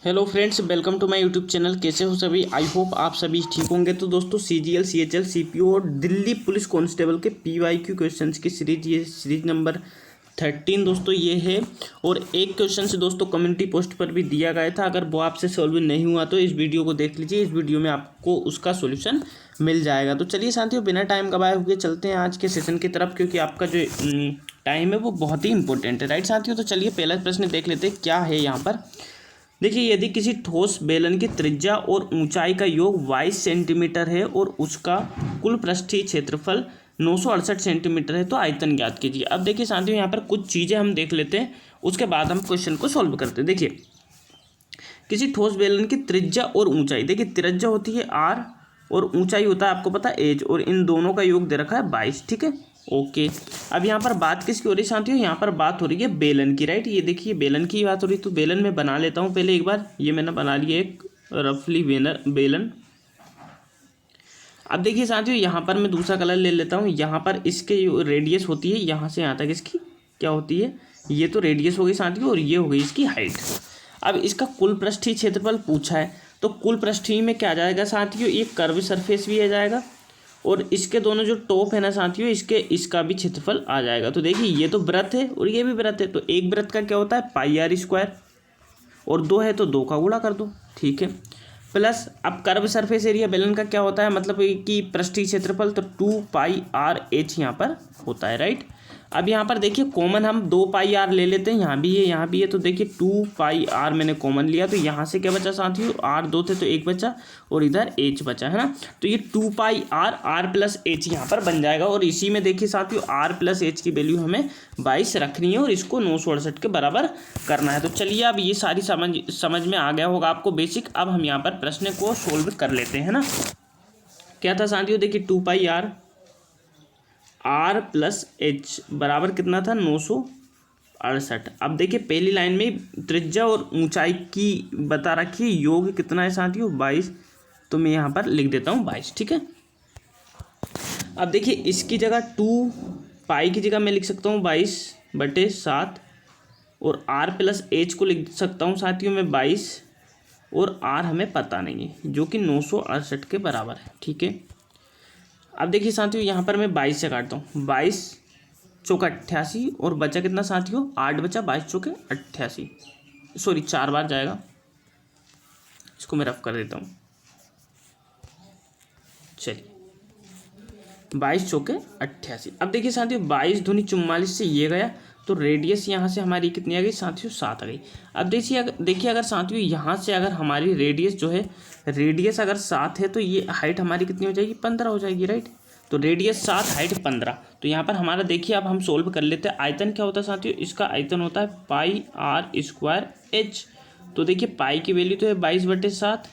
Hello friends, welcome to my YouTube channel. कैसे हो सभी? आई होप आप सभी ठीक होंगे। तो दोस्तों, सीजीएल, सीएचएल, सीपीओ और दिल्ली पुलिस कांस्टेबल के पीवाईक्यू क्वेश्चंस की सीरीज, ये सीरीज नंबर 13 दोस्तों ये है। और एक क्वेश्चन से दोस्तों कम्युनिटी पोस्ट पर भी दिया गया था, अगर वो आपसे सॉल्व नहीं हुआ तो इस वीडियो को देख लीजिए। इस वीडियो में आपको उसका सोल्यूशन मिल जाएगा। तो चलिए साथियों, बिना टाइम गवाए हुए चलते हैं आज के सेशन की तरफ, क्योंकि आपका जो टाइम है वो बहुत ही इंपॉर्टेंट है, राइट साथियों। तो चलिए पहला प्रश्न देख लेते हैं क्या है यहाँ पर। देखिए, यदि किसी ठोस बेलन की त्रिज्या और ऊंचाई का योग 22 सेंटीमीटर है और उसका कुल पृष्ठीय क्षेत्रफल 968 सेंटीमीटर है, तो आयतन ज्ञात कीजिए। अब देखिए साथियों, यहाँ पर कुछ चीज़ें हम देख लेते हैं, उसके बाद हम क्वेश्चन को सॉल्व करते हैं। देखिए, किसी ठोस बेलन की त्रिज्या और ऊंचाई, देखिए त्रिज्या होती है r और ऊंचाई होता है आपको पता है h, और इन दोनों का योग दे रखा है 22। ठीक है, ओके। अब यहाँ पर बात किसकी हो रही है साथियों? यहाँ पर बात हो रही है बेलन की, राइट। ये देखिए बेलन की बात हो रही है, तो बेलन में बना लेता हूँ पहले एक बार। ये मैंने बना लिया एक रफली बेलन। अब देखिए साथियों, यहाँ पर मैं दूसरा कलर ले लेता हूँ। यहाँ पर इसके रेडियस होती है यहाँ से यहाँ तक, इसकी क्या होती है? ये तो रेडियस हो गई साथियों, और ये हो गई इसकी हाइट। अब इसका कुल पृष्ठीय क्षेत्रफल पूछा है, तो कुल पृष्ठीय में क्या आ जाएगा साथियों? एक कर्व सरफेस भी आ जाएगा, और इसके दोनों जो टॉप है ना साथियों, इसका भी क्षेत्रफल आ जाएगा। तो देखिए, ये तो वृत्त है और ये भी वृत्त है, तो एक वृत्त का क्या होता है? पाई आर स्क्वायर, और दो है तो दो का गुणा कर दो। ठीक है, प्लस अब कर्व सरफेस एरिया बेलन का क्या होता है? मतलब कि पृष्ठीय क्षेत्रफल, तो 2 पाई आर एच यहाँ पर होता है, राइट। अब यहाँ पर देखिए कॉमन हम 2 पाई आर ले लेते हैं, यहाँ भी है यहाँ भी है, तो देखिए 2 पाई आर मैंने कॉमन लिया, तो यहाँ से क्या बचा साथियों? आर दो थे तो एक बचा, और इधर एच बचा, है ना। तो ये 2 पाई आर प्लस एच यहाँ पर बन जाएगा। और इसी में देखिए साथियों, आर प्लस एच की वैल्यू हमें 22 रखनी है और इसको 968 के बराबर करना है। तो चलिए, अब ये सारी समझ में आ गया होगा आपको बेसिक। अब हम यहाँ पर प्रश्न को सोल्व कर लेते हैं ना। क्या था साथियों? देखिए 2 पाई आर प्लस एच बराबर कितना था? 968। अब देखिए पहली लाइन में त्रिज्या और ऊंचाई की बता रखी है, योग कितना है साथियों? 22। तो मैं यहाँ पर लिख देता हूँ 22। ठीक है, अब देखिए इसकी जगह 2 पाई की जगह मैं लिख सकता हूँ 22/7, और आर प्लस एच को लिख सकता हूँ साथियों मैं 22, और आर हमें पता नहीं है, जो कि 968 के बराबर है। ठीक है, अब देखिए साथियों, यहाँ पर मैं 22 से काटता हूँ। 22 चौका 88, और बचा कितना साथियों? 8 बचा। 22 चौके 88, सॉरी 4 बार जाएगा, इसको मैं रफ कर देता हूँ। चलिए 22 चौके 88। अब देखिए साथियों, 22 दूनी 44 से ये गया, तो रेडियस यहाँ से हमारी कितनी आ गई साथियों? 7 आ गई। अब देखिए अगर साथियों यहाँ से अगर हमारी रेडियस जो है, रेडियस अगर 7 है, तो ये हाइट हमारी कितनी हो जाएगी? 15 हो जाएगी, राइट। तो रेडियस 7, हाइट 15। तो यहाँ पर हमारा देखिए, अब हम सोल्व कर लेते हैं। आयतन क्या होता है साथियों? इसका आयतन होता है पाई आर स्क्वायर एच। तो देखिए पाई की वैल्यू तो है 22/7,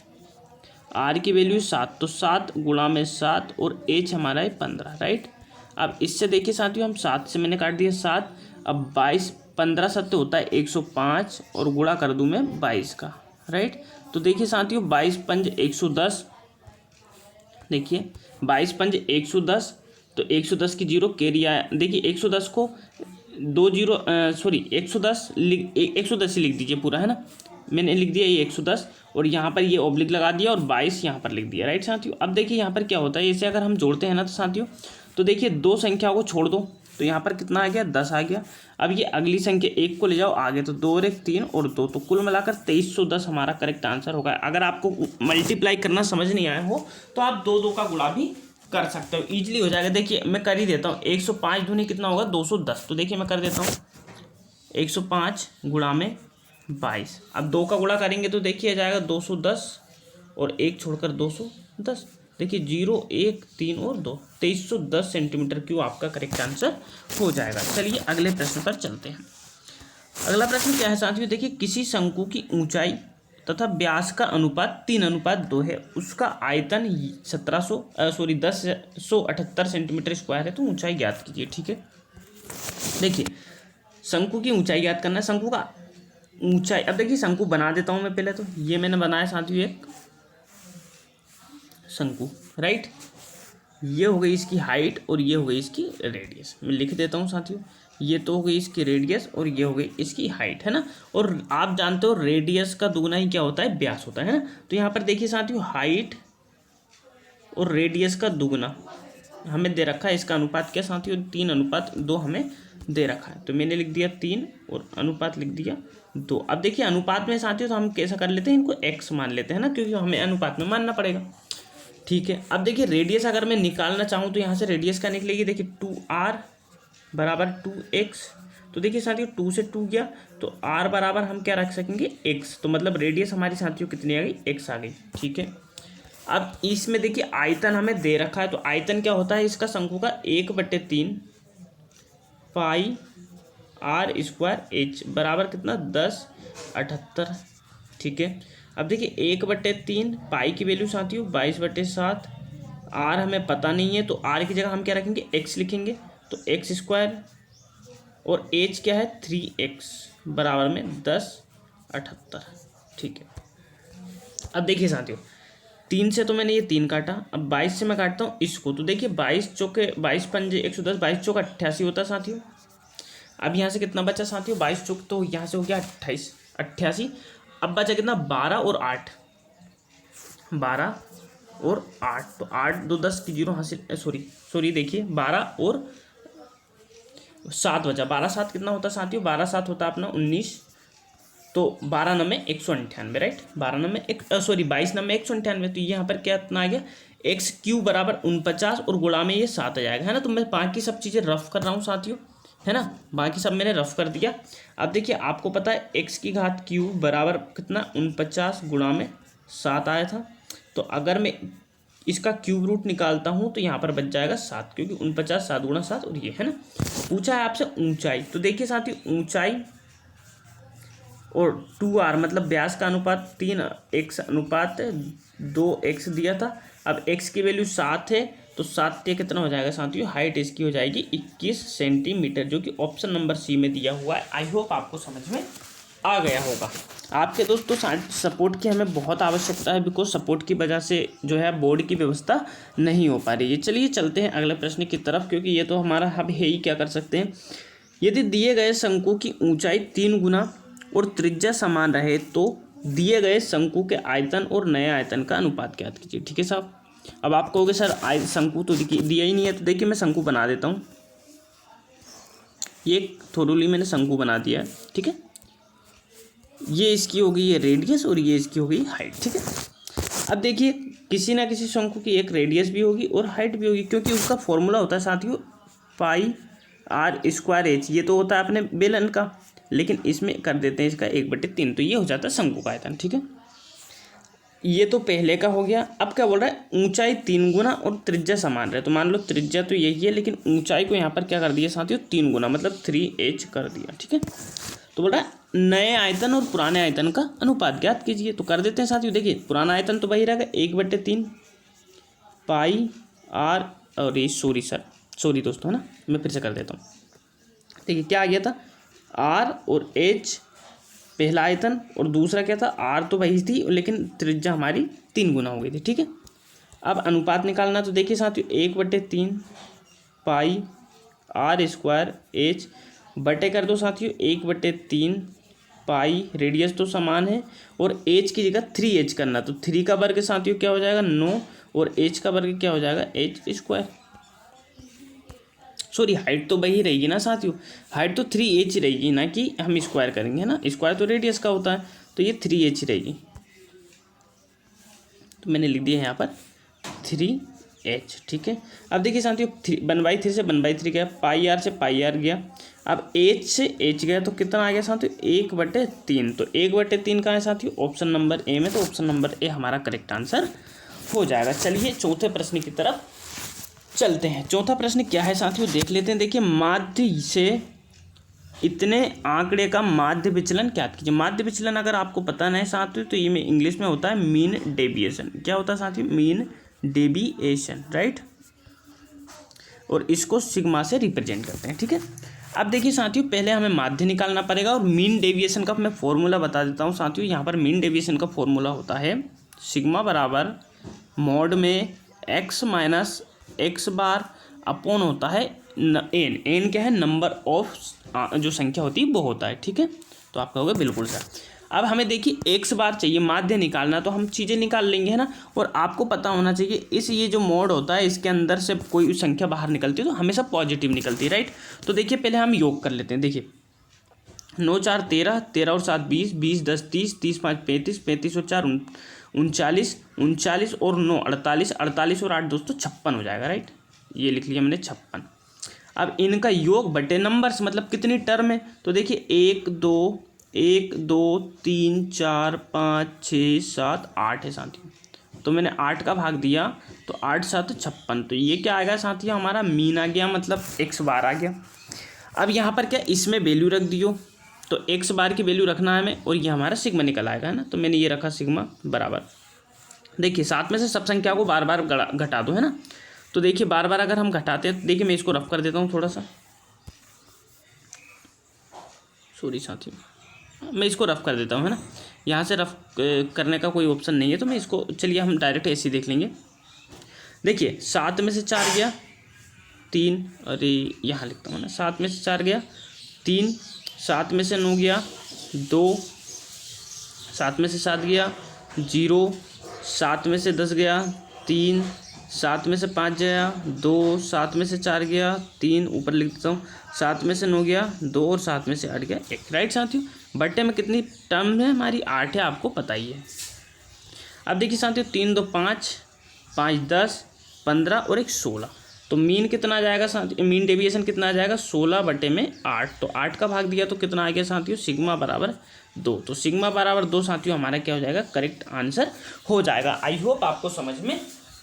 आर की वैल्यू 7, तो 7 गुणा में 7, और एच हमारा है 15, राइट। अब इससे देखिए साथियों, हम 7 से मैंने काट दिया 7। अब 22, 15 7 होता है 105, और गुणा कर दूं मैं 22 का, राइट। तो देखिए साथियों, 22 पंज 110, देखिए 22 पंज 110, तो 110 की जीरो कैरी आया। देखिए 110 को 2 जीरो, सॉरी 110 110 ही लिख दीजिए पूरा, है ना। मैंने लिख दिया ये 110, और यहाँ पर ये ऑब्लिक लगा दिया, और 22 यहाँ पर लिख दिया, राइट साथियों। अब देखिए यहाँ पर क्या होता है, इसे अगर हम जोड़ते हैं ना तो साथियों, तो देखिए दो संख्याओं को छोड़ दो, तो यहाँ पर कितना आ गया? 10 आ गया। अब ये अगली संख्या 1 को ले जाओ आगे, तो 2 और 1 3 और 2, तो कुल मिलाकर 2310 हमारा करेक्ट आंसर होगा। अगर आपको मल्टीप्लाई करना समझ नहीं आया हो तो आप 2 का गुणा भी कर सकते हो, ईजिली हो जाएगा। देखिए मैं कर ही देता हूँ। 105 दूनी कितना होगा? 210। तो देखिए मैं कर देता हूँ 105 गुणा में 22। अब 2 का गुणा करेंगे तो देखिए आ जाएगा 210, और 1 छोड़कर 210। देखिए 0 1 3 और 2, 2310 सेंटीमीटर क्यूब आपका करेक्ट आंसर हो जाएगा। चलिए अगले प्रश्न पर चलते हैं। अगला प्रश्न क्या है साथियों? देखिए किसी शंकु की ऊंचाई तथा व्यास का अनुपात 3:2 है, उसका आयतन 1078 सेंटीमीटर स्क्वायर है, तो ऊंचाई ज्ञात कीजिए। ठीक है, देखिए शंकु की ऊंचाई ज्ञात करना है, शंकु का ऊंचाई। अब देखिए शंकु बना देता हूं मैं पहले। तो ये मैंने बनाया साथियों एक शंकु, राइट। ये हो गई इसकी हाइट, और ये हो गई इसकी रेडियस। मैं लिख देता हूँ साथियों, ये तो हो गई इसकी रेडियस और ये हो गई इसकी हाइट, है ना। और आप जानते हो रेडियस का दुगना ही क्या होता है, व्यास होता है ना। तो यहाँ पर देखिए साथियों, हाइट और रेडियस का दुगना हमें दे रखा है। इसका अनुपात क्या साथियों, 3:2 हमें दे रखा है। तो मैंने लिख दिया 3 और अनुपात लिख दिया 2। अब देखिए अनुपात में साथियों तो हम कैसा कर लेते हैं, इनको x मान लेते हैं ना, क्योंकि हमें अनुपात में मानना पड़ेगा। ठीक है, अब देखिए रेडियस अगर मैं निकालना चाहूँ तो यहाँ से रेडियस क्या निकलेगी, देखिए 2r बराबर 2x। तो देखिए साथियों 2 से 2 गया तो r बराबर हम क्या रख सकेंगे, x। तो मतलब रेडियस हमारी साथियों कितनी आ गई, x आ गई। ठीक है, अब इसमें देखिए आयतन हमें दे रखा है। तो आयतन क्या होता है इसका, शंकु का 1/3 पाई r स्क्वायर h बराबर कितना, 10/78। ठीक है, अब देखिए 1/3 पाई की वैल्यू साथियों 22/7। r हमें पता नहीं है तो r की जगह हम क्या रखेंगे, x लिखेंगे। तो x स्क्वायर और h क्या है 3x बराबर में 10/78। ठीक है, अब देखिए साथियों 3 से तो मैंने ये 3 काटा, अब 22 से मैं काटता हूँ इसको। तो देखिए 22 चौके 22 पंजे 110, 22 चौका 88 होता है साथियों। अब यहाँ से कितना बचा साथियों, 22 चौक तो यहाँ से हो गया 28 88। अब बचा कितना, 12 और 8, 12 और 8। तो 8 2 10 की 0 हासिल, सॉरी देखिए 12 और 7 बचा। 12 7 कितना होता है साथियों, 12 7 होता है अपना 19। तो 12 नंबे 198, राइट। 12 नंबे 22 नंबे 198। तो यहाँ पर क्या इतना आ गया, x³ बराबर 49 और गुणा में ये 7 आ जाएगा, है ना। तो मैं बाकी सब चीज़ें रफ कर रहा हूँ साथियों, है ना, बाकी सब मैंने रफ कर दिया। अब देखिए आपको पता है x³ बराबर कितना 49 गुणा में 7 आया था। तो अगर मैं इसका क्यूब रूट निकालता हूँ तो यहाँ पर बच जाएगा 7, क्योंकि 49 7 गुणा 7 और ये, है ना। पूछा है आपसे ऊंचाई, तो देखिए साथियों ऊंचाई और 2r मतलब व्यास का अनुपात 3x/2x दिया था। अब x की वैल्यू 7 है तो 7 ये कितना हो जाएगा साथियों, हाइट इसकी हो जाएगी 21 सेंटीमीटर, जो कि ऑप्शन नंबर सी में दिया हुआ है। आई होप आपको समझ में आ गया होगा। आपके दोस्तों सपोर्ट की हमें बहुत आवश्यकता है, बिकॉज सपोर्ट की वजह से जो है बोर्ड की व्यवस्था नहीं हो पा रही है। चलिए चलते हैं अगले प्रश्न की तरफ, क्योंकि ये तो हमारा हम है ही क्या कर सकते हैं। यदि दिए गए शंकु की ऊंचाई 3 गुना और त्रिज्या समान रहे तो दिए गए शंकु के आयतन और नए आयतन का अनुपात ज्ञात कीजिए। ठीक है साहब, अब आप कहोगे सर शंकु तो दिया ही नहीं है, तो देखिए मैं शंकु बना देता हूँ। ये थोड़ी मैंने शंकु बना दिया है। ठीक है, ये इसकी हो गई ये रेडियस और ये इसकी हो गई हाइट। ठीक है, अब देखिए किसी ना किसी शंकु की एक रेडियस भी होगी और हाइट भी होगी, क्योंकि उसका फॉर्मूला होता है साथियों पाई r² h। ये तो होता है अपने बेलन का, लेकिन इसमें कर देते हैं इसका 1/3। तो ये हो जाता है शंकु का आयतन। ठीक है, ये तो पहले का हो गया। अब क्या बोल रहा है, ऊंचाई 3 गुना और त्रिज्या समान रहे। तो मान लो त्रिज्या तो यही है, लेकिन ऊंचाई को यहाँ पर क्या कर दिया साथियों 3 गुना मतलब 3h कर दिया। ठीक है, तो बोल रहा है नए आयतन और पुराने आयतन का अनुपात ज्ञात कीजिए। तो कर देते हैं साथियों, देखिए पुराना आयतन तो वही रहेगा 1/3 पाई r और ये सॉरी दोस्तों, है ना, मैं फिर से कर देता हूँ। देखिए क्या आ गया था, r और h पहला आयतन और दूसरा क्या था, r तो वही थी लेकिन त्रिज्या हमारी 3 गुना हो गई थी। ठीक है, अब अनुपात निकालना, तो देखिए साथियों 1/3 पाई r² h बटे कर दो साथियों 1/3 पाई, रेडियस तो समान है और h की जगह 3h करना। तो 3 का वर्ग साथियों क्या हो जाएगा 9 और h का वर्ग क्या हो जाएगा h²। सॉरी हाइट तो वही रहेगी ना साथियों, हाइट तो 3h रहेगी ना, कि हम स्क्वायर करेंगे, है ना, स्क्वायर तो रेडियस का होता है, तो ये 3h रहेगी। तो मैंने लिख दिया यहाँ पर 3h। ठीक है, अब देखिए साथियों 1/3 से 1/3 गया, पाई r से पाई r गया। अब h से h गया तो कितना आ गया साथियों 1/3। तो 1/3 कहाँ है साथियों, ऑप्शन नंबर ए में। तो ऑप्शन नंबर ए हमारा करेक्ट आंसर हो जाएगा। चलिए चौथे प्रश्न की तरफ चलते हैं। चौथा प्रश्न क्या है साथियों, देख लेते हैं। देखिए माध्य से इतने आंकड़े का माध्य विचलन ज्ञात कीजिए। माध्य विचलन अगर आपको पता नहीं साथियों तो ये में इंग्लिश में होता है मीन डेविएशन। क्या होता है साथियों, मीन डेविएशन, राइट। और इसको सिग्मा से रिप्रेजेंट करते हैं। ठीक है, अब देखिए साथियों पहले हमें माध्य निकालना पड़ेगा और मीन डेविएशन का मैं फॉर्मूला बता देता हूँ साथियों। यहाँ पर मीन डेविएशन का फॉर्मूला होता है सिग्मा बराबर मोड में x - x बार अपॉन होता है एन क्या है, नंबर ऑफ जो संख्या होती है वो होता है, ठीक है। तो आप कहोगे बिल्कुल सर। अब हमें देखिए एक्स बार चाहिए, माध्य निकालना, तो हम चीज़ें निकाल लेंगे, है ना। और आपको पता होना चाहिए इस ये जो मोड होता है इसके अंदर से कोई संख्या बाहर निकलती है तो हमेशा पॉजिटिव निकलती है, राइट। तो देखिए पहले हम योग कर लेते हैं। देखिए 9 4 13, 13 और 7 20, 20 10 30, 30 5 35, 35 और 4 39, 39 और 9 48, 48 और 8 दोस्तों 56 हो जाएगा, राइट। ये लिख लिया मैंने 56। अब इनका योग बटे नंबर्स, मतलब कितनी टर्म है, तो देखिए 1 2 3 4 5 6 7 8 है साथियों। तो मैंने 8 का भाग दिया तो 8 7 56। तो ये क्या आएगा साथियों, हमारा मीन आ गया, मतलब एक्स बार आ गया। अब यहाँ पर क्या, इसमें वैल्यू रख दियो, तो एक्स बार की वैल्यू रखना है हमें, और ये हमारा सिग्मा निकल आएगा, है ना। तो मैंने ये रखा सिग्मा बराबर, देखिए साथ में से सब संख्या को बार बार घटा दो, है ना। तो देखिए बार बार अगर हम घटाते हैं, देखिए मैं इसको रफ कर देता हूँ थोड़ा सा, सॉरी साथियों, मैं इसको रफ कर देता हूँ, है ना। यहाँ से रफ करने का कोई ऑप्शन नहीं है, तो मैं इसको, चलिए हम डायरेक्ट ऐसे ही देख लेंगे। देखिए 7 में से 4 गया 3, अरे यहाँ लिखता हूँ ना, 7 में से 4 गया 3, 7 में से 9 गया 2, 7 में से 7 गया 0, 7 में से 10 गया 3, 7 में से 5 गया 2, 7 में से 4 गया 3, ऊपर लिख देता हूँ, 7 में से 9 गया 2 और 7 में से 8 गया 1, राइट साथियों। बट्टे में कितनी टर्म है हमारी, 8 है, आपको पता ही है। अब देखिए साथियों 3 2 5, 5 10 15 और 1 16, तो मीन कितना आ जाएगा साथियों, मीन डेविएशन कितना आ जाएगा 16 बटे में 8, तो 8 का भाग दिया तो कितना आ गया साथियों, सिग्मा बराबर 2। तो सिग्मा बराबर 2 साथियों हमारा क्या हो जाएगा, करेक्ट आंसर हो जाएगा। आई होप आपको समझ में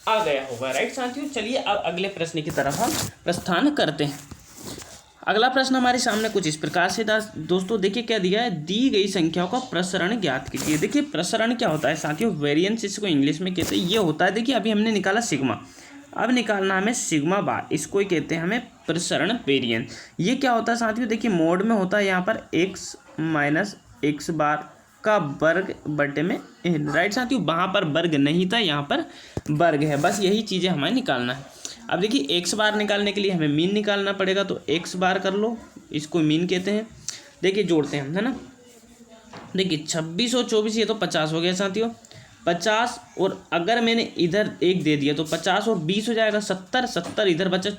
आ गया होगा, राइट साथियों। चलिए अब अगले प्रश्न की तरफ हम प्रस्थान करते हैं। अगला प्रश्न हमारे सामने कुछ इस प्रकार से दोस्तों, देखिए क्या दिया है, दी गई संख्याओं का प्रसरण ज्ञात कीजिए। देखिए प्रसरण क्या होता है साथियों, वेरिएंस इसको इंग्लिश में कहते हैं। ये होता है, देखिए अभी हमने निकाला सिग्मा, अब निकालना हमें सिग्मा बार, इसको ही कहते हैं हमें प्रसरण वेरिएंस। ये क्या होता है साथियों, देखिए मोड में होता है यहाँ पर एक्स माइनस एक्स बार का वर्ग बटे में एन, राइट साथियों। वहाँ पर वर्ग नहीं था, यहाँ पर वर्ग है, बस यही चीज़ें हमें निकालना है। अब देखिए एक्स बार निकालने के लिए हमें मीन निकालना पड़ेगा, तो एक्स बार कर लो, इसको मीन कहते हैं। देखिए जोड़ते हैं हम, है ना। देखिए 26 और 24 ये तो 50 हो गया साथियों, 50, और अगर मैंने इधर एक दे दिया तो 50 और 20 हो जाएगा 70, 70 इधर बचा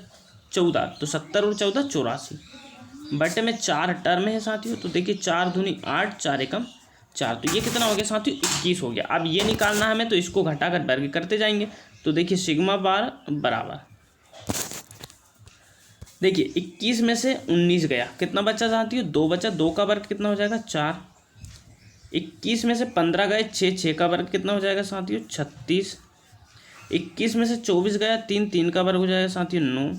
14, तो 70 और 14 84, बटे में 4 टर्म है साथियों। तो देखिए 4 दूनी 8, 4 एकम 4, तो ये कितना हो गया साथियों, 21 हो गया। अब ये निकालना हमें, तो इसको घटाकर वर्ग करते जाएंगे। तो देखिए सिग्मा बार बराबर, देखिए 21 में से 19 गया, कितना बचा साथियों, 2 बचा, 2 का वर्ग कितना हो जाएगा 4। 21 में से 15 गए 6, 6 का वर्ग कितना हो जाएगा साथियों 36। 21 में से 24 गया 3, 3 का वर्ग हो जाएगा साथियों 9,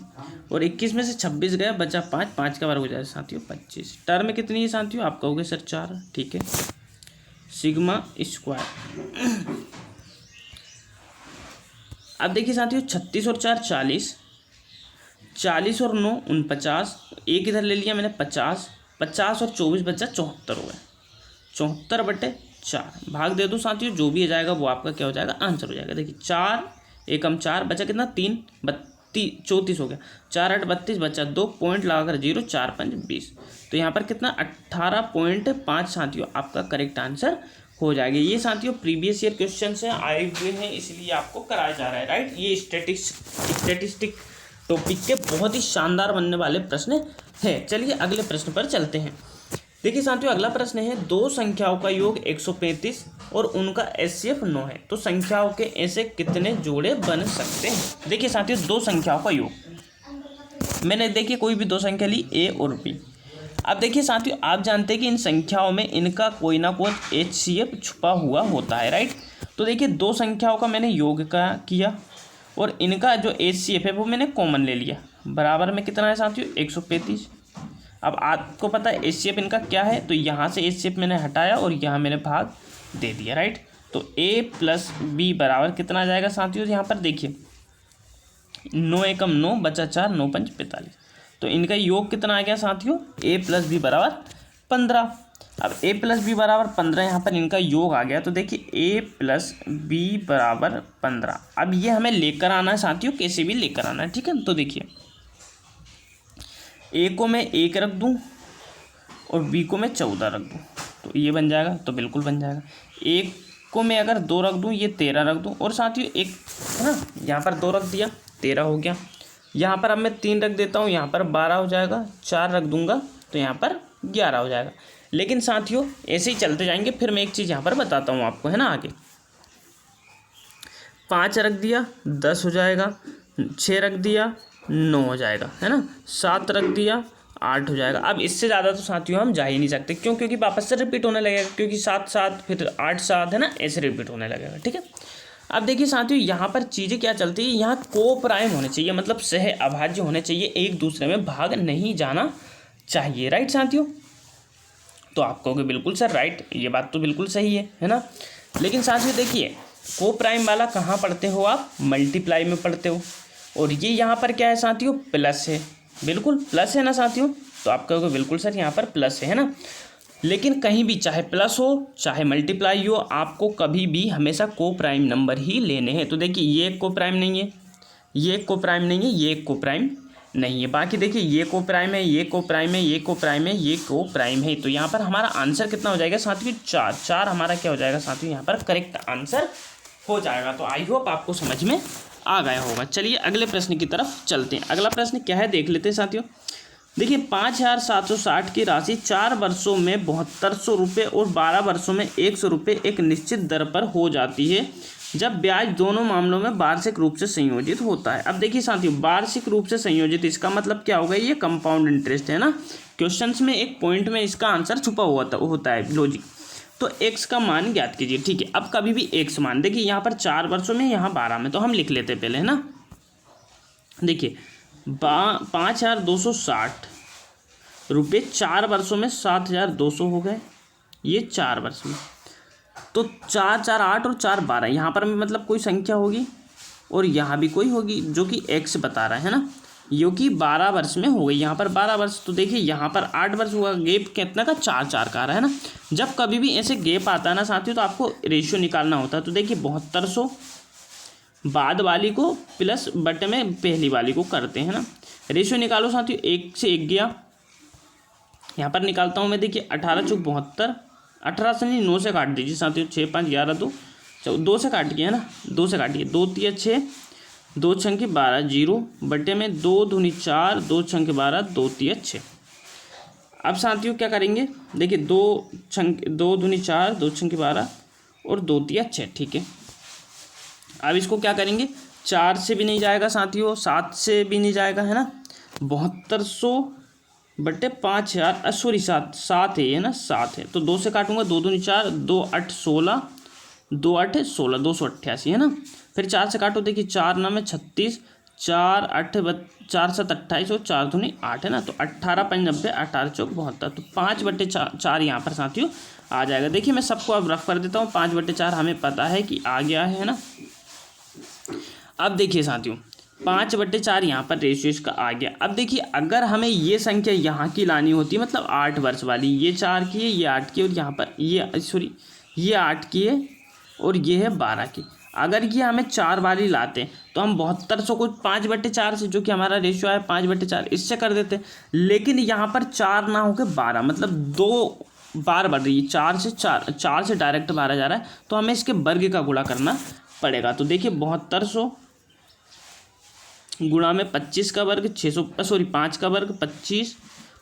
और 21 में से 26 गया बचा 5, 5 का वर्ग हो जाएगा साथियों 25। टर्म कितनी है साथियों, आप कहोगे सर 4, ठीक है, सिग्मा स्क्वायर। अब देखिए साथियों 36 और 4 40, 40 और 9 49, एक इधर ले लिया मैंने 50, 50 और 24 बचा 74 हो गया, 74 बटे 4, भाग दे दो साथियों, जो भी आ जाएगा वो आपका क्या हो जाएगा, आंसर हो जाएगा। देखिए 4 एकम 4 बचा कितना 3, 34 हो गया, 4 8 32 बचा 2, पॉइंट लगाकर 0, 4 5 20, तो यहाँ पर कितना 18.5 साथियों आपका करेक्ट आंसर हो जाएगा। ये साथियों प्रीवियस ईयर क्वेश्चन से आए हुए हैं, इसलिए आपको कराया जा रहा है, राइट। ये स्टैटिस्टिक टॉपिक के बहुत ही शानदार बनने वाले प्रश्न है। चलिए अगले प्रश्न पर चलते हैं। देखिए साथियों अगला प्रश्न है, दो संख्याओं का योग 135 और उनका एचसीएफ 9 है, तो संख्याओं के ऐसे कितने जोड़े बन सकते हैं। देखिए साथियों दो संख्याओं का योग, मैंने देखिए कोई भी दो संख्या ली ए और बी। अब देखिए साथियों आप जानते हैं कि इन संख्याओं में इनका कोई ना कोई एचसीएफ छुपा हुआ होता है, राइट। तो देखिए दो संख्याओं का मैंने योग का किया और इनका जो एचसीएफ है वो मैंने कॉमन ले लिया, बराबर में कितना है साथियों 135। अब आपको पता है एचसीएफ इनका क्या है, तो यहाँ से एचसीएफ मैंने हटाया और यहाँ मैंने भाग दे दिया, राइट। तो ए प्लस बी बराबर कितना आ जाएगा साथियों, यहाँ पर देखिए 9 एकम 9 बचा 4, 9 पंच 45, तो इनका योग कितना आ गया साथियों ए प्लस बी बराबर 15। अब ए प्लस बी बराबर 15 यहाँ पर इनका योग आ गया, तो देखिए ए प्लस बी बराबर 15। अब ये हमें लेकर आना है साथियों, कैसे भी लेकर आना है, ठीक है। तो देखिए ए को मैं 1 रख दूँ और बी को मैं 14 रख दूँ तो ये बन जाएगा, तो बिल्कुल बन जाएगा। ए को मैं अगर 2 रख दूँ, ये 13 रख दूँ, और साथियों एक है ना, यहाँ पर 2 रख दिया 13 हो गया। यहाँ पर अब मैं 3 रख देता हूँ, यहाँ पर 12 हो जाएगा। 4 रख दूंगा तो यहाँ पर 11 हो जाएगा। लेकिन साथियों ऐसे ही चलते जाएंगे। फिर मैं एक चीज़ यहाँ पर बताता हूँ आपको, है ना। आगे 5 रख दिया 10 हो जाएगा, 6 रख दिया 9 हो जाएगा, है ना। 7 रख दिया 8 हो जाएगा। अब इससे ज़्यादा तो साथियों हम जा ही नहीं सकते, क्यों? क्योंकि वापस से रिपीट होने लगेगा, क्योंकि 7 7 फिर 8 7 है ना, ऐसे रिपीट होने लगेगा। ठीक है। अब देखिए साथियों यहाँ पर चीज़ें क्या चलती है, यहाँ को प्राइम होने चाहिए, मतलब सह अभाज्य होने चाहिए, एक दूसरे में भाग नहीं जाना चाहिए। राइट साथियों, तो आप कहोगे बिल्कुल सर राइट, ये बात तो बिल्कुल सही है ना। लेकिन साथियों देखिए को प्राइम वाला कहाँ पढ़ते हो आप? मल्टीप्लाई में पढ़ते हो, और ये यहाँ पर क्या है साथियों? प्लस है, बिल्कुल प्लस है ना साथियों। तो आप कहोगे बिल्कुल सर यहाँ पर प्लस है ना। लेकिन कहीं भी चाहे प्लस हो चाहे मल्टीप्लाई हो, आपको कभी भी हमेशा को प्राइम नंबर ही लेने हैं। तो देखिए ये एक को प्राइम नहीं है, ये एक को प्राइम नहीं है, ये एक को प्राइम नहीं है। बाकी देखिए ये को प्राइम है, ये को प्राइम है, ये को प्राइम है, ये को प्राइम है। तो यहाँ पर हमारा आंसर कितना हो जाएगा साथियों? 4। 4 हमारा क्या हो जाएगा साथियों? यहाँ पर करेक्ट आंसर हो जाएगा। तो आई होप आपको समझ में आ गया होगा। चलिए अगले प्रश्न की तरफ चलते हैं। अगला प्रश्न क्या है देख लेते हैं साथियों। देखिए 5760 की राशि 4 वर्षों में 7200 रुपये और 12 वर्षों में 100 रुपये एक निश्चित दर पर हो जाती है, जब ब्याज दोनों मामलों में वार्षिक रूप से संयोजित होता है। अब देखिए साथियों वार्षिक रूप से संयोजित, इसका मतलब क्या होगा? ये कंपाउंड इंटरेस्ट है ना। क्वेश्चंस में एक पॉइंट में इसका आंसर छुपा हुआ होता है लॉजिक। तो x का मान ज्ञात कीजिए। ठीक है, अब कभी भी x मान, देखिए यहाँ पर 4 वर्षों में, यहाँ 12 में, तो हम लिख लेते पहले, है ना। देखिए 5260 रुपये 4 वर्षों में 7200 हो गए, ये 4 वर्ष में। तो 4 4 8 और 4 12, यहाँ पर भी मतलब कोई संख्या होगी और यहाँ भी कोई होगी जो कि x बता रहा है ना, जो कि 12 वर्ष में हो गई। यहाँ पर 12 वर्ष, तो देखिए यहाँ पर 8 वर्ष हुआ। गैप कितना का? 4 4 का आ रहा है ना। जब कभी भी ऐसे गैप आता है ना साथियों, तो आपको रेशियो निकालना होता है। तो देखिए 7200 बाद वाली को प्लस बटे में पहली वाली को करते हैं ना। रेशियो निकालो साथियों, 1 से 1 गया, यहाँ पर निकालता हूँ मैं। देखिए 18 चौक 72, 18 से नहीं 9 से काट दीजिए साथियों। 6 5 11 2 2 से काट गया है ना, 2 से काटिए। 2 3 6, 2 6 12, 0 बटे में 2 दूनी 4, 2 6 12, 2 3 6। अब साथियों क्या करेंगे? देखिए 2 दूनी 4, 2 6 12 और 2 3 6। ठीक है, अब इसको क्या करेंगे? 4 से भी नहीं जाएगा साथियों, 7 से भी नहीं जाएगा, है ना। 7200 बटे 5000, सॉरी 7 है, ना 7 है। तो 2 से काटूंगा, 2 दूनी 4, 2 8 16, 2 8 16, 288 है ना। फिर 4 से काटो, देखिए 4 9 में 36, 4 8 4 7 28 और 4 दूनी 8 है ना। तो 18 5 90, 18 चौक 72, तो 5 बटे 4 यहाँ पर साथियों आ जाएगा। देखिए मैं सबको अब रफ कर देता हूँ। 5 बटे 4 हमें पता है कि आ गया है ना। अब देखिए साथियों 5 बटे 4 यहाँ पर रेशियो इसका आ गया। अब देखिए अगर हमें ये संख्या यहाँ की लानी होती है, मतलब 8 वर्ष वाली, ये 4 की है, ये 8 की है, और यहाँ पर ये सॉरी ये 8 की है और ये है 12 की। अगर ये हमें 4 वाली लाते हैं तो हम 7200 को 5 बटे 4 से, जो कि हमारा रेशियो है 5 बटे 4, इससे कर देते। लेकिन यहाँ पर 4 ना होकर 12, मतलब 2 बार बढ़ रही है। 4 से डायरेक्ट 12 जा रहा है, तो हमें इसके वर्ग का गुणा करना पड़ेगा। तो देखिए 7200 गुणा में 25 का वर्ग 600, सॉरी 5 का वर्ग 25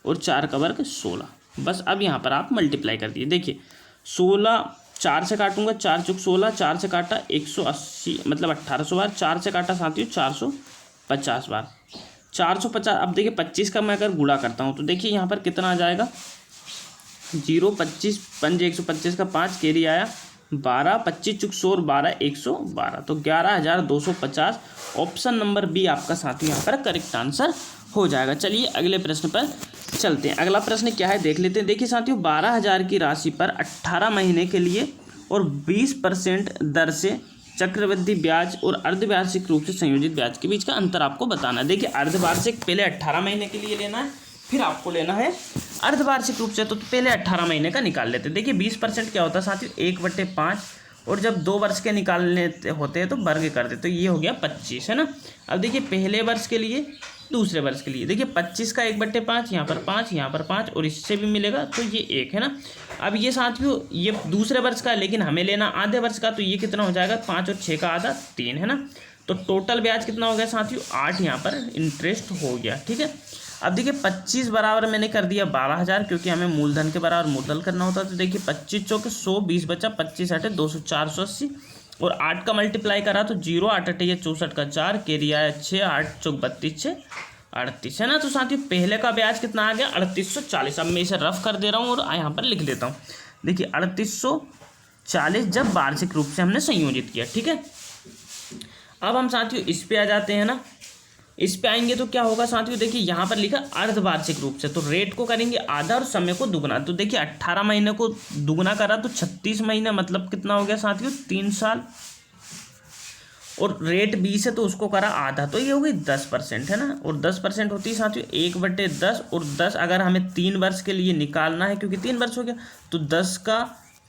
और 4 का वर्ग 16। बस अब यहाँ पर आप मल्टीप्लाई कर दिए। देखिए 16, 4 से काटूंगा, 4 चौक 16, 4 से काटा 180, मतलब 1800 बार। 4 से काटा साथियों 450 बार, 450। अब देखिए 25 का मैं अगर गुणा करता हूँ तो देखिए यहाँ पर कितना आ जाएगा? 0 25 5 125 का 5 कैरी आया 12, 25 चुक 100 और 12 112, तो 11250। ऑप्शन नंबर बी आपका साथियों यहाँ पर करेक्ट आंसर हो जाएगा। चलिए अगले प्रश्न पर चलते हैं। अगला प्रश्न क्या है देख लेते हैं। देखिए साथियों 12000 की राशि पर 18 महीने के लिए और 20% दर से चक्रवृद्धि ब्याज और अर्धवार्षिक रूप से संयोजित ब्याज के बीच का अंतर आपको बताना है। देखिए अर्धवार्षिक पहले 18 महीने के लिए लेना है, फिर आपको लेना है अर्धवार्षिक रूप से। तो पहले 18 महीने का निकाल लेते हैं। देखिए 20% क्या होता है साथियों? 1/5, और जब 2 वर्ष के निकालने होते हैं तो वर्ग कर देते, तो ये हो गया 25, है ना। अब देखिए पहले वर्ष के लिए दूसरे वर्ष के लिए। देखिए 25 का 1/5, यहाँ पर 5, यहाँ पर 5 और इससे भी मिलेगा तो ये 1 है ना। अब ये साथियों ये दूसरे वर्ष का, लेकिन हमें लेना आधे वर्ष का, तो ये कितना हो जाएगा 5 और 6 का आधा 3 है ना। तो टोटल ब्याज कितना हो गया साथियों 8 यहाँ पर इंटरेस्ट हो गया। ठीक है, अब देखिए 25 बराबर मैंने कर दिया 12,000, क्योंकि हमें मूलधन के बराबर मूलधन करना होता है। तो देखिए 25 चौके 100, 20 बचा, 25 8 200, 480 और 8 का मल्टीप्लाई करा तो 0, 8 8 64 का 4, कैरी आया 6, 8 चौक 32 6 38 है ना। तो साथियों पहले का ब्याज कितना आ गया 3840। अब मैं इसे रफ कर दे रहा हूँ और यहाँ पर लिख देता हूँ। देखिए 3840 जब वार्षिक रूप से हमने संयोजित किया। ठीक है, अब हम साथियों इस पे आ जाते हैं ना। इस पे आएंगे तो क्या होगा साथियों, देखिए यहाँ पर लिखा अर्धवार्षिक रूप से, तो रेट को करेंगे आधा और समय को दुगना। तो देखिए 18 महीने को दुगना करा तो 36 महीने, मतलब कितना हो गया साथियों 3 साल। और रेट 20 है तो उसको करा आधा, तो ये हो गई 10% है ना। और 10% होती है साथियों 1/10, और 10 अगर हमें 3 वर्ष के लिए निकालना है, क्योंकि 3 वर्ष हो गया, तो 10 का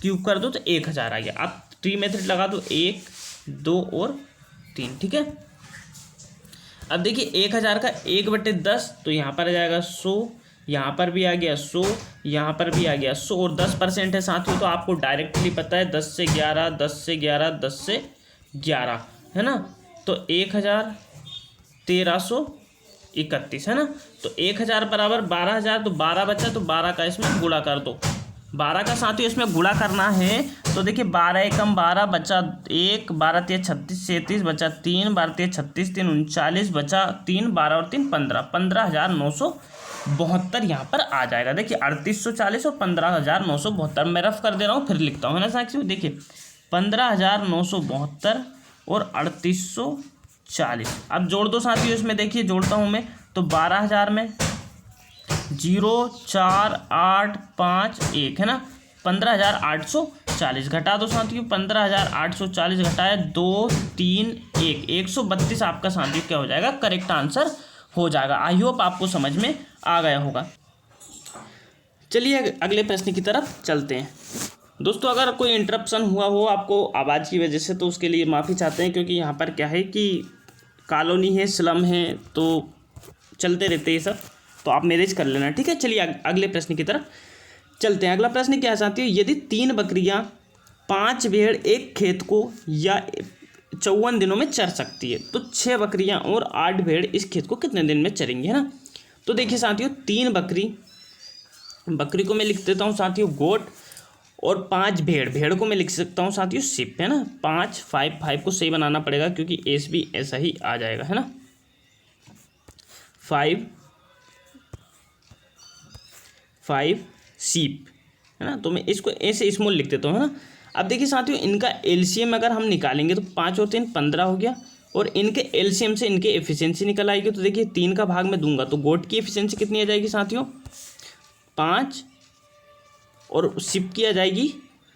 क्यूब कर दो तो 1000 आ गया। अब ट्री मेथड लगा दो 1 2 और 3। ठीक है, अब देखिए 1000 का 1/10, तो यहाँ पर आ जाएगा 100, यहाँ पर भी आ गया 100, यहाँ पर भी आ गया 100 और 10% है साथियों। तो आपको डायरेक्टली पता है 10 से 11, 10 से 11, 10 से 11 है ना। तो 1000 1331 है ना। तो 1000 बराबर 12000, तो 12 बचा, तो 12 का इसमें गुणा कर दो। 12 का साथियों इसमें गुणा करना है, तो देखिए 12 एकम 12 बचा 1, 12 3 36 37 बचा 3, 12 3 36 3 39 बचा 3, 12 और 3 15, 15,972 यहाँ पर आ जाएगा। देखिए 3840 और 15,972 मैं रफ कर दे रहा हूँ, फिर लिखता हूँ है ना साथियों। देखिए 15,972 और 3840, अब जोड़ दो साथियों इसमें। देखिए जोड़ता हूँ मैं, तो 12,000 में 0 4 8 5 1 है ना, 15,840 घटा दो साथियों। 15,840 घटाया 2 3 1, 132 आपका साथियों क्या हो जाएगा करेक्ट आंसर हो जाएगा। आई होप आपको समझ में आ गया होगा। चलिए अगले प्रश्न की तरफ चलते हैं। दोस्तों अगर कोई इंटरप्शन हुआ हो आपको आवाज़ की वजह से, तो उसके लिए माफ़ी चाहते हैं, क्योंकि यहाँ पर क्या है कि कॉलोनी है, स्लम है, तो चलते रहते हैं सब, तो आप मैनेज कर लेना। ठीक है, चलिए अगले प्रश्न की तरफ चलते हैं। अगला प्रश्न क्या साथियों, यदि 3 बकरियां 5 भेड़ एक खेत को या 54 दिनों में चर सकती है, तो 6 बकरियां और 8 भेड़ इस खेत को कितने दिन में चरेंगी है ना। तो देखिए साथियों 3 बकरी को मैं लिख देता हूँ साथियों गोट, और 5 भेड़ को मैं लिख सकता हूँ साथियों शिप है ना। 5 को सही बनाना पड़ेगा, क्योंकि एस भी ऐसा ही आ जाएगा है ना। 5 शीप है ना, तो मैं इसको ऐसे स्मॉल लिख देता हूँ है ना। अब देखिए साथियों इनका एलसीएम अगर हम निकालेंगे तो 5 और 3 15 हो गया, और इनके एलसीएम से इनके एफिशिएंसी निकल आएगी। तो देखिए 3 का भाग में दूंगा तो गोट की एफिशिएंसी कितनी आ जाएगी साथियों 5, और शिप की आ जाएगी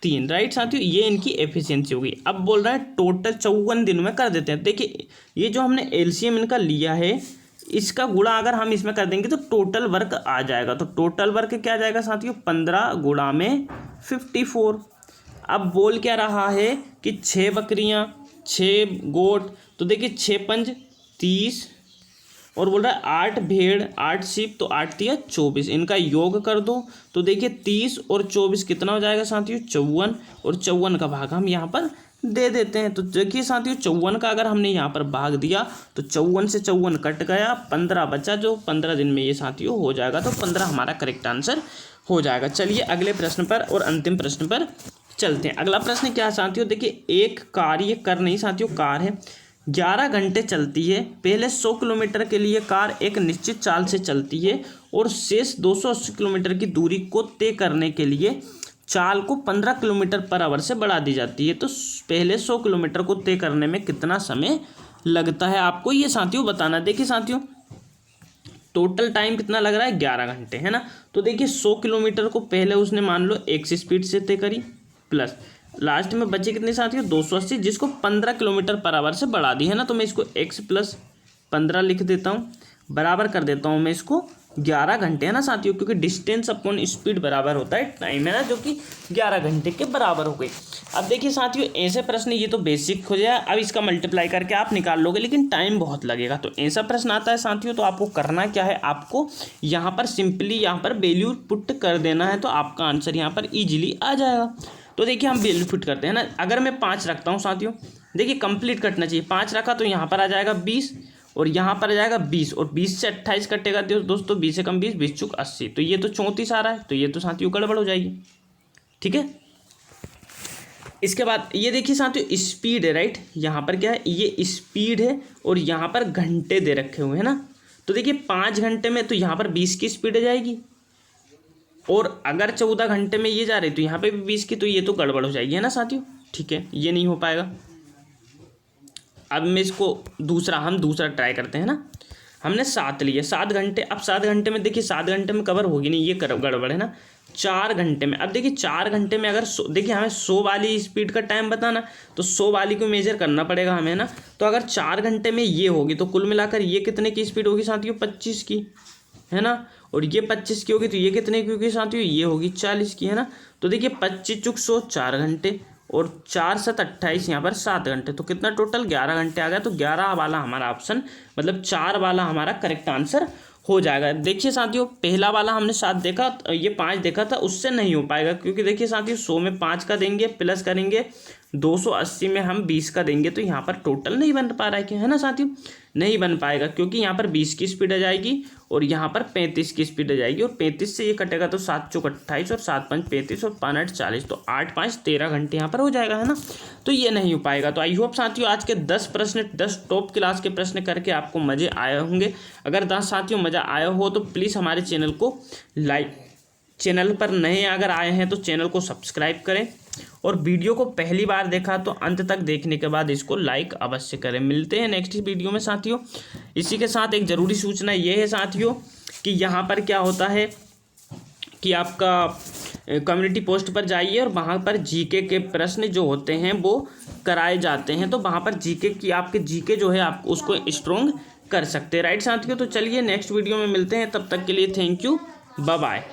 3, राइट साथियों। ये इनकी एफिशिएंसी होगी। अब बोल रहा है टोटल 54 दिन में कर देते हैं। देखिए ये जो हमने एलसीएम इनका लिया है, इसका गुणा अगर हम इसमें कर देंगे तो टोटल वर्क आ जाएगा। तो टोटल वर्क क्या आ जाएगा साथियों 15 गुणा में 54। अब बोल क्या रहा है कि 6 बकरियां 6 गोट, तो देखिए 6 पंज 30, और बोल रहा है 8 भेड़ 8 शीप, तो 8 तिया 24, इनका योग कर दो। तो देखिए 30 और 24 कितना हो जाएगा साथियों 54, और 54 का भाग हम यहाँ पर दे देते हैं। तो देखिए साथियों 54 का अगर हमने यहाँ पर भाग दिया तो 54 से 54 कट गया, 15 बचा, जो 15 दिन में ये साथियों हो जाएगा। तो 15 हमारा करेक्ट आंसर हो जाएगा। चलिए अगले प्रश्न पर और अंतिम प्रश्न पर चलते हैं। अगला प्रश्न क्या है साथियों, देखिए एक कार, ये कार नहीं साथियों कार है, 11 घंटे चलती है। पहले 100 किलोमीटर के लिए कार एक निश्चित चाल से चलती है, और शेष 280 किलोमीटर की दूरी को तय करने के लिए चाल को 15 किलोमीटर पर आवर से बढ़ा दी जाती है। तो पहले 100 किलोमीटर को तय करने में कितना समय लगता है आपको ये साथियों बताना। देखिए साथियों टोटल टाइम कितना लग रहा है 11 घंटे है ना। तो देखिए 100 किलोमीटर को पहले उसने मान लो x स्पीड से तय करी, प्लस लास्ट में बचे कितने साथियों 280, जिसको 15 किलोमीटर पर आवर से बढ़ा दी है ना। तो मैं इसको x + 15 लिख देता हूँ, बराबर कर देता हूँ मैं इसको 11 घंटे है ना साथियों, क्योंकि डिस्टेंस अपॉन स्पीड बराबर होता है टाइम, है ना, जो कि 11 घंटे के बराबर हो गई। अब देखिए साथियों, ऐसे प्रश्न ये तो बेसिक हो जाए, अब इसका मल्टीप्लाई करके आप निकाल लोगे, लेकिन टाइम बहुत लगेगा। तो ऐसा प्रश्न आता है साथियों, तो आपको करना क्या है, आपको यहाँ पर सिंपली यहाँ पर वैल्यू पुट कर देना है, तो आपका आंसर यहाँ पर ईजिली आ जाएगा। तो देखिए हम वैल्यू पुट करते हैं ना, अगर मैं 5 रखता हूँ साथियों, देखिए कंप्लीट कटना चाहिए, 5 रखा तो यहाँ पर आ जाएगा 20 और यहाँ पर आ जाएगा 20 और 20 से 28 कटेगा दोस्तों, 20 से कम 20, 20 चुक 80, तो ये तो 34 आ रहा है, तो ये तो साथियों गड़बड़ हो जाएगी। ठीक है, इसके बाद ये देखिए साथियों स्पीड है, राइट, यहाँ पर क्या है, ये स्पीड है और यहाँ पर घंटे दे रखे हुए हैं ना। तो देखिए 5 घंटे में तो यहाँ पर 20 की स्पीड आ जाएगी, और अगर 14 घंटे में ये जा रही तो यहाँ पे भी 20 की, तो ये तो गड़बड़ हो जाएगी, है ना साथियों। ठीक है, ये नहीं हो पाएगा। अब मैं इसको हम दूसरा ट्राई करते हैं ना। हमने 7 लिए, 7 घंटे, अब 7 घंटे में देखिए 7 घंटे में कवर होगी नहीं, ये गड़बड़ है ना। 4 घंटे में, अब देखिए 4 घंटे में अगर देखिए हमें 100 वाली स्पीड का टाइम बताना, तो 100 वाली को मेजर करना पड़ेगा हमें ना। तो अगर 4 घंटे में ये होगी तो कुल मिलाकर ये कितने की स्पीड होगी साथियों, 25 की, है ना। और ये 25 की होगी तो ये कितने की होगी साथियों, ये होगी 40 की, है ना। तो देखिए 25 चुक 100 4 घंटे और 4 7 28, यहाँ पर 7 घंटे, तो कितना टोटल 11 घंटे आ गया। तो 11 वाला हमारा ऑप्शन, मतलब 4 वाला हमारा करेक्ट आंसर हो जाएगा। देखिए साथियों, पहला वाला हमने 7 देखा, ये 5 देखा था, उससे नहीं हो पाएगा, क्योंकि देखिए साथियों 100 में 5 का देंगे प्लस करेंगे 280 में हम 20 का देंगे, तो यहाँ पर टोटल नहीं बन पा रहा है, क्या है ना साथियों, नहीं बन पाएगा, क्योंकि यहाँ पर 20 की स्पीड आ जाएगी और यहाँ पर 35 की स्पीड आ जाएगी, और 35 से ये कटेगा तो 7 चौक 28 और 7 5 35 और 5 8 40, तो 8 5 13 घंटे यहाँ पर हो जाएगा, है ना। तो ये नहीं हो पाएगा। तो आई होप साथियों आज के 10 प्रश्न, 10 टॉप क्लास के प्रश्न करके आपको मज़े आए होंगे। अगर 10 साथियों मज़ा आया हो तो प्लीज़ हमारे चैनल को चैनल पर नए अगर आए हैं तो चैनल को सब्सक्राइब करें, और वीडियो को पहली बार देखा तो अंत तक देखने के बाद इसको लाइक अवश्य करें। मिलते हैं नेक्स्ट वीडियो में साथियों। इसी के साथ एक ज़रूरी सूचना ये है साथियों कि यहाँ पर क्या होता है कि आपका कम्युनिटी पोस्ट पर जाइए और वहाँ पर जीके के प्रश्न जो होते हैं वो कराए जाते हैं, तो वहाँ पर जीके की आपके जीके जो है आप उसको स्ट्रॉन्ग कर सकते हैं, राइट साथियों। तो चलिए नेक्स्ट वीडियो में मिलते हैं, तब तक के लिए थैंक यू, बाय बाय।